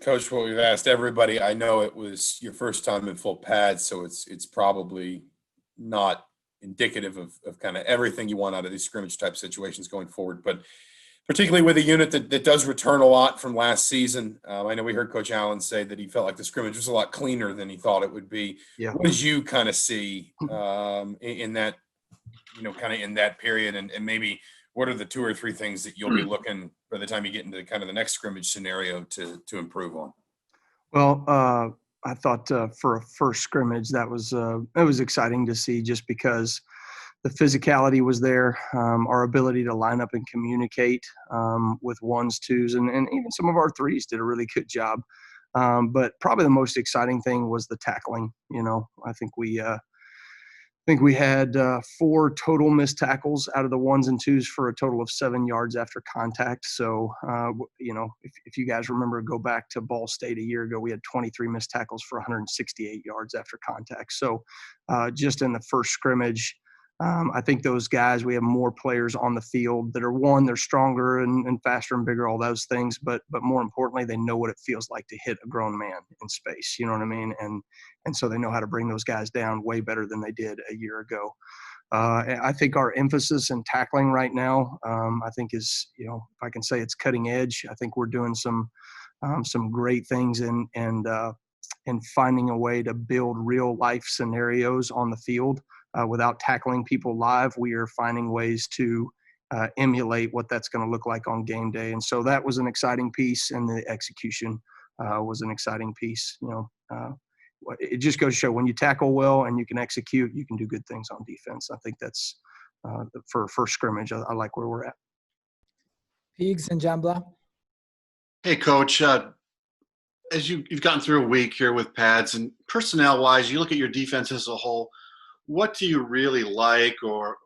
Coach, what we've asked everybody, I know it was your first time in full pads, so it's probably not indicative of kind of everything you want out of these scrimmage type situations going forward, but particularly with a unit that does return a lot from last season. I know we heard Coach Allen say that he felt like the scrimmage was a lot cleaner than he thought it would be. Yeah. What did you kind of see in that, kind of in that period, and maybe what are the 2 or 3 things that you'll be looking by the time you get into kind of the next scrimmage scenario to improve on? Well, I thought for a first scrimmage, that was it was exciting to see just because the physicality was there, our ability to line up and communicate with ones, twos, and even some of our threes did a really good job. But probably the most exciting thing was the tackling. I think we had 4 total missed tackles out of the ones and twos for a total of 7 yards after contact. So, if you guys remember, go back to Ball State a year ago, we had 23 missed tackles for 168 yards after contact. So, just in the first scrimmage, I think those guys, we have more players on the field that are they're stronger and faster and bigger, all those things. But more importantly, they know what it feels like to hit a grown man in space. You know what I mean? And so they know how to bring those guys down way better than they did a year ago. I think our emphasis in tackling right now, I think is, if I can say it's cutting edge. I think we're doing some great things in finding a way to build real life scenarios on the field. Without tackling people live, we are finding ways to emulate what that's going to look like on game day. And so that was an exciting piece, and the execution was an exciting piece. It just goes to show when you tackle well and you can execute, you can do good things on defense. I think that's for first scrimmage. I like where we're at. Peegs and John Blau. Hey, Coach. As you've gotten through a week here with pads and personnel-wise, you look at your defense as a whole. What do you really like, or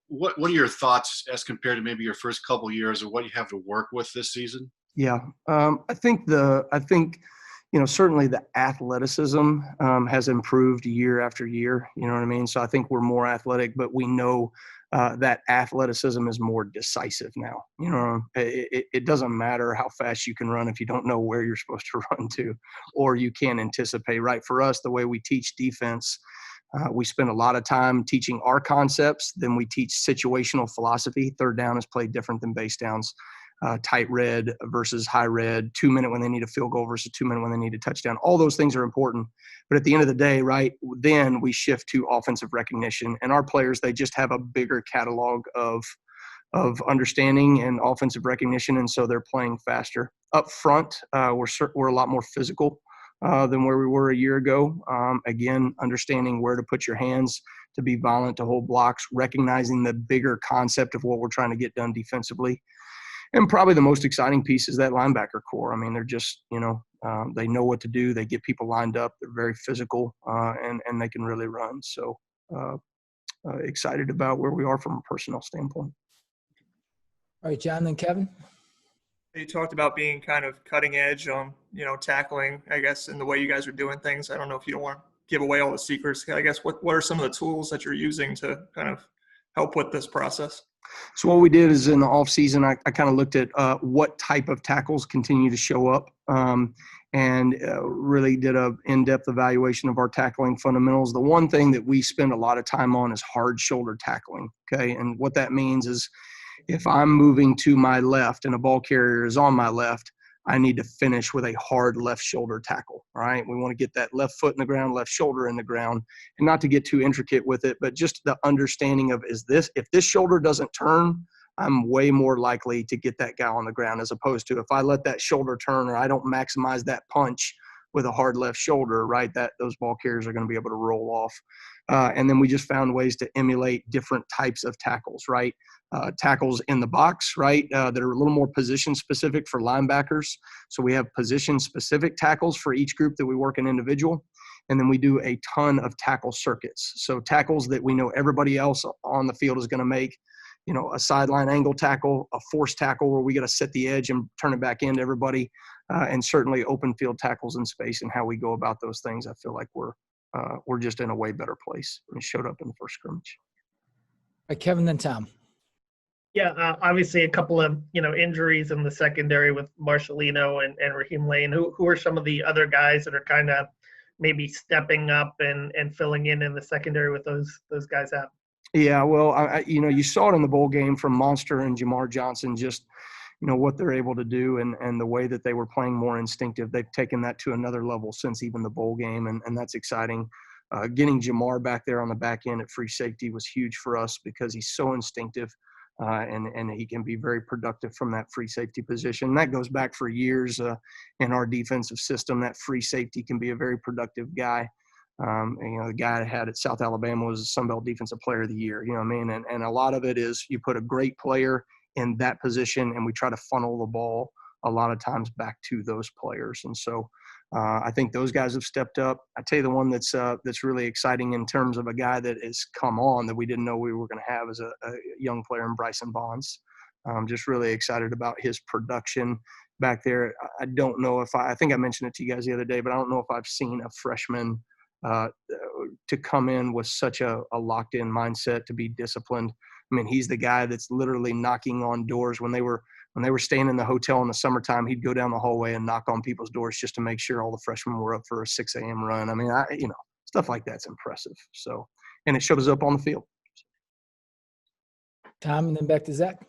what are your thoughts as compared to maybe your first couple of years, or what you have to work with this season? Yeah, I think certainly the athleticism has improved year after year. You know what I mean? So I think we're more athletic, but we know that athleticism is more decisive now. It doesn't matter how fast you can run if you don't know where you're supposed to run to, or you can't anticipate. Right? For us, the way we teach defense, we spend a lot of time teaching our concepts. Then we teach situational philosophy. Third down is played different than base downs. Tight red versus high red, 2 minute when they need a field goal versus 2 minute when they need a touchdown. All those things are important. But at the end of the day, right, then we shift to offensive recognition. And our players, they just have a bigger catalog of understanding and offensive recognition, and so they're playing faster. Up front, we're a lot more physical than where we were a year ago. Again, understanding where to put your hands to be violent, to hold blocks, recognizing the bigger concept of what we're trying to get done defensively. And probably the most exciting piece is that linebacker core. I mean, they're just, they know what to do. They get people lined up. They're very physical, and they can really run. So excited about where we are from a personnel standpoint. All right, John and Kevin. You talked about being kind of cutting edge on, tackling, I guess, in the way you guys are doing things. I don't know if you don't want to give away all the secrets. I guess what are some of the tools that you're using to kind of help with this process? So what we did is in the off season, I kind of looked at what type of tackles continue to show up, and really did a in-depth evaluation of our tackling fundamentals. The one thing that we spend a lot of time on is hard shoulder tackling. Okay. And what that means is if I'm moving to my left and a ball carrier is on my left, I need to finish with a hard left shoulder tackle. All right. We want to get that left foot in the ground, left shoulder in the ground, and not to get too intricate with it, but just the understanding of if this shoulder doesn't turn, I'm way more likely to get that guy on the ground, as opposed to if I let that shoulder turn or I don't maximize that punch with a hard left shoulder, right, that those ball carriers are going to be able to roll off. And then we just found ways to emulate different types of tackles, right? Tackles in the box, right, that are a little more position specific for linebackers. So we have position specific tackles for each group that we work in individual. And then we do a ton of tackle circuits. So tackles that we know everybody else on the field is going to make, a sideline angle tackle, a force tackle where we got to set the edge and turn it back into everybody, and certainly open field tackles in space. And how we go about those things, I feel like we're just in a way better place. And it showed up in the first scrimmage. All right, Kevin, then Tom. Yeah, obviously a couple of injuries in the secondary with Marcelino and Raheem Lane. Who are some of the other guys that are kind of maybe stepping up and filling in the secondary with those guys out? Yeah, well, you saw it in the bowl game from Monster and Jamar Johnson, just what they're able to do and the way that they were playing more instinctive. They've taken that to another level since even the bowl game, and that's exciting. Getting Jamar back there on the back end at free safety was huge for us because he's so instinctive. And he can be very productive from that free safety position. That goes back for years in our defensive system. That free safety can be a very productive guy. The guy I had at South Alabama was a Sun Belt Defensive Player of the Year. You know what I mean? And a lot of it is you put a great player in that position, and we try to funnel the ball a lot of times back to those players. And so I think those guys have stepped up. I tell you, the one that's really exciting in terms of a guy that has come on that we didn't know we were going to have is a young player in Bryson Bonds. Just really excited about his production back there. I don't know if I think I mentioned it to you guys the other day, but I don't know if I've seen a freshman to come in with such a locked-in mindset, to be disciplined. I mean, he's the guy that's literally knocking on doors. When they were staying in the hotel in the summertime, he'd go down the hallway and knock on people's doors just to make sure all the freshmen were up for a 6 a.m. run. I mean, stuff like that's impressive. So, and it shows up on the field. Tom, and then back to Zach.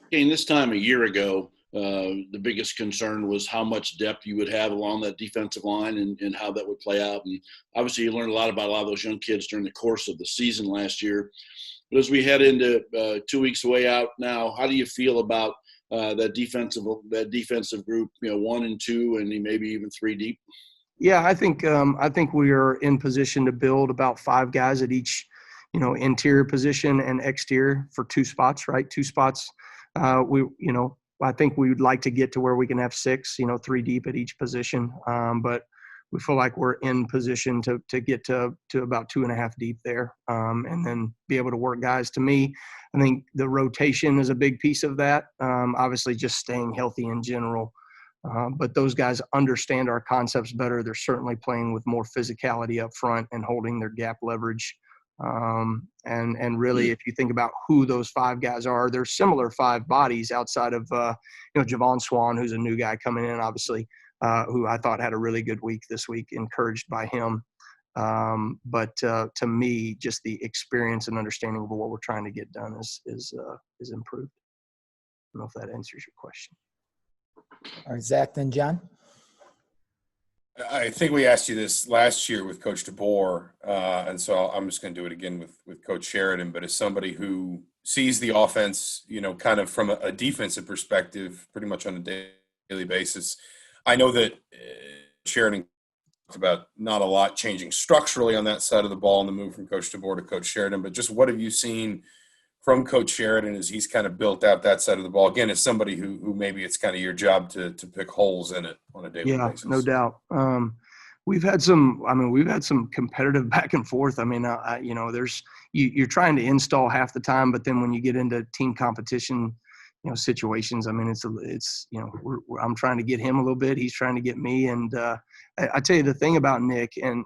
Kane, this time a year ago, the biggest concern was how much depth you would have along that defensive line and how that would play out. And obviously you learned a lot about a lot of those young kids during the course of the season last year. But as we head into 2 weeks away out now, how do you feel about that defensive group, 1 and 2 and maybe even 3 deep? Yeah, I think we are in position to build about 5 guys at each, interior position and exterior for 2 spots, right? 2 spots. I think we would like to get to where we can have 6, 3 deep at each position. But we feel like we're in position to get to about 2.5 deep there, and then be able to work guys. To me, I think the rotation is a big piece of that. Obviously, just staying healthy in general. But those guys understand our concepts better. They're certainly playing with more physicality up front and holding their gap leverage. And really, if you think about who those 5 guys are, they're similar 5 bodies outside of, Javon Swan, who's a new guy coming in, obviously, who I thought had a really good week this week, encouraged by him. But to me, just the experience and understanding of what we're trying to get done is improved. I don't know if that answers your question. All right, Zach, then John. I think we asked you this last year with Coach DeBoer, and so I'm just going to do it again with Coach Sheridan. But as somebody who sees the offense, kind of from a defensive perspective, pretty much on a daily basis, I know that Sheridan talked about not a lot changing structurally on that side of the ball in the move from Coach DeBoer to Coach Sheridan. But just what have you seen from Coach Sheridan as he's kind of built out that side of the ball? Again, as somebody who maybe it's kind of your job to pick holes in it on a daily basis. Yeah, no doubt. We've had some competitive back and forth. I mean, you're trying to install half the time, but then when you get into team competition, situations, I mean, I'm trying to get him a little bit. He's trying to get me. And I tell you the thing about Nick and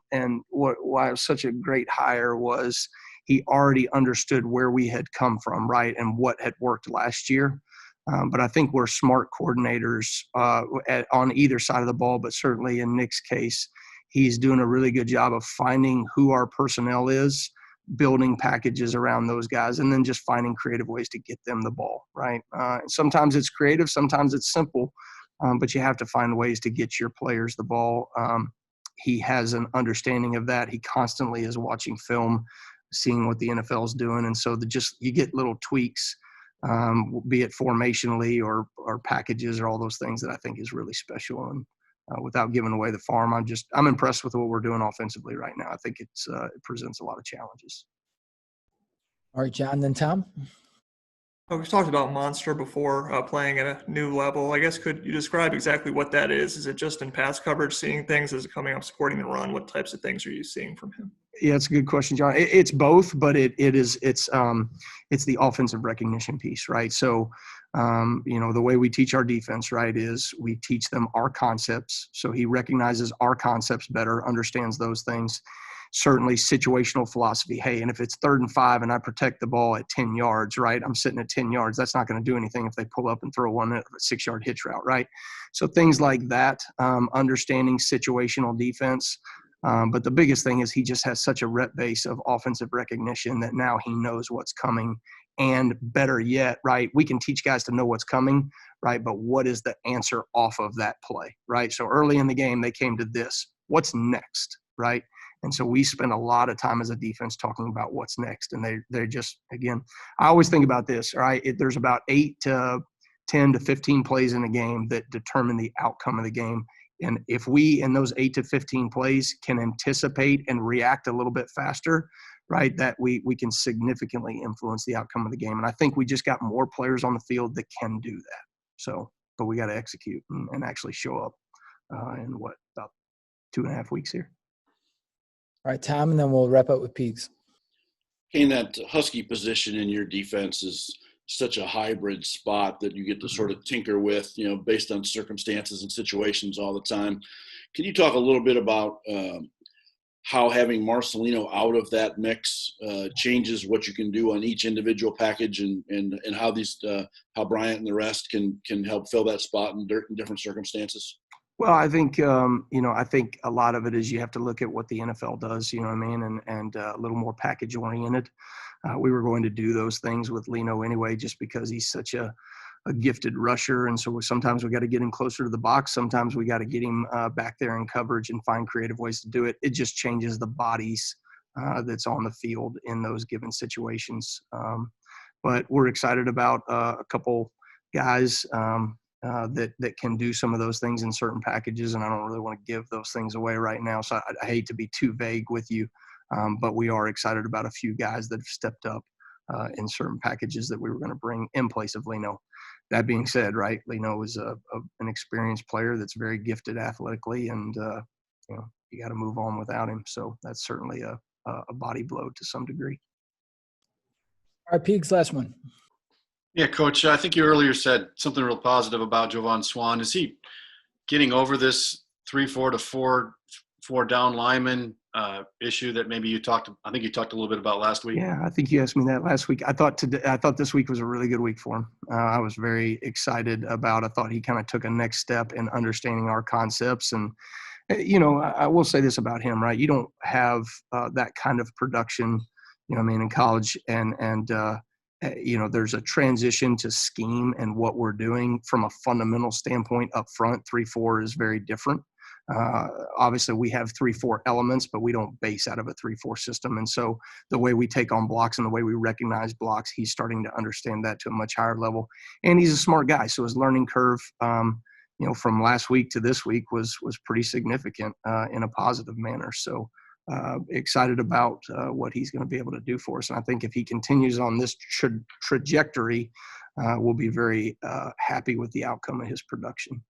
why it was such a great hire was he already understood where we had come from, right, and what had worked last year. But I think we're smart coordinators on either side of the ball, but certainly in Nick's case, he's doing a really good job of finding who our personnel is, building packages around those guys, and then just finding creative ways to get them the ball, right? Sometimes it's creative, sometimes it's simple, but you have to find ways to get your players the ball. He has an understanding of that. He constantly is watching film, seeing what the NFL is doing, and so you get little tweaks, be it formationally or packages or all those things that I think is really special. And without giving away the farm, I'm impressed with what we're doing offensively right now. I think it presents a lot of challenges. All right, John, then Tom. We've talked about Monster before, playing at a new level. I guess could you describe exactly what that is? Is it just in pass coverage, seeing things? Is it coming up supporting the run? What types of things are you seeing from him? Yeah, it's a good question, John. It's both, but it's the offensive recognition piece, right? So, the way we teach our defense, right, is we teach them our concepts. So he recognizes our concepts better, understands those things. certainly situational philosophy. Hey, and if it's 3rd and 5 and I protect the ball at 10 yards, right? I'm sitting at 10 yards. That's not going to do anything if they pull up and throw one at a 6-yard hitch route, right? So things like that, understanding situational defense. But the biggest thing is he just has such a rep base of offensive recognition that now he knows what's coming. And better yet, right, we can teach guys to know what's coming, right? But what is the answer off of that play, right? So early in the game, they came to this. What's next, right? And so we spend a lot of time as a defense talking about what's next. And they're just, again, I always think about this, right? There's about 8 to 10 to 15 plays in a game that determine the outcome of the game. And if we, in those 8 to 15 plays, can anticipate and react a little bit faster, right, that we can significantly influence the outcome of the game. And I think we just got more players on the field that can do that. So, but we got to execute and actually show up in about 2.5 weeks here. All right, Tom, and then we'll wrap up with Peegs. Kane, that Husky position in your defense is such a hybrid spot that you get to sort of tinker with, based on circumstances and situations all the time. Can you talk a little bit about how having Marcelino out of that mix changes what you can do on each individual package, and how Bryant and the rest can help fill that spot in different circumstances? Well, I think, I think a lot of it is you have to look at what the NFL does, you know what I mean, and a little more package oriented. We were going to do those things with Leno anyway, just because he's such a gifted rusher. And so sometimes we got to get him closer to the box. Sometimes we got to get him back there in coverage and find creative ways to do it. It just changes the bodies that's on the field in those given situations. But we're excited about a couple guys that can do some of those things in certain packages. And I don't really want to give those things away right now. So I hate to be too vague with you. But we are excited about a few guys that have stepped up in certain packages that we were going to bring in place of Leno. That being said, right, Leno is an experienced player that's very gifted athletically, and you got to move on without him. So that's certainly a body blow to some degree. All right, Peegs, last one. Yeah, Coach, I think you earlier said something real positive about Jovan Swan. Is he getting over this 3-4 to 4 down lineman issue that maybe I think you talked a little bit about last week? Yeah, I think you asked me that last week. I thought this week was a really good week for him. I was very excited about. I thought he kind of took a next step in understanding our concepts. And I will say this about him, right? You don't have that kind of production, in college, and there's a transition to scheme and what we're doing from a fundamental standpoint up front. 3-4 is very different. Obviously we have 3-4 elements, but we don't base out of a 3-4 system. And so the way we take on blocks and the way we recognize blocks, he's starting to understand that to a much higher level. And he's a smart guy. So his learning curve, from last week to this week was pretty significant in a positive manner. So excited about what he's going to be able to do for us. And I think if he continues on this trajectory, we'll be very happy with the outcome of his production.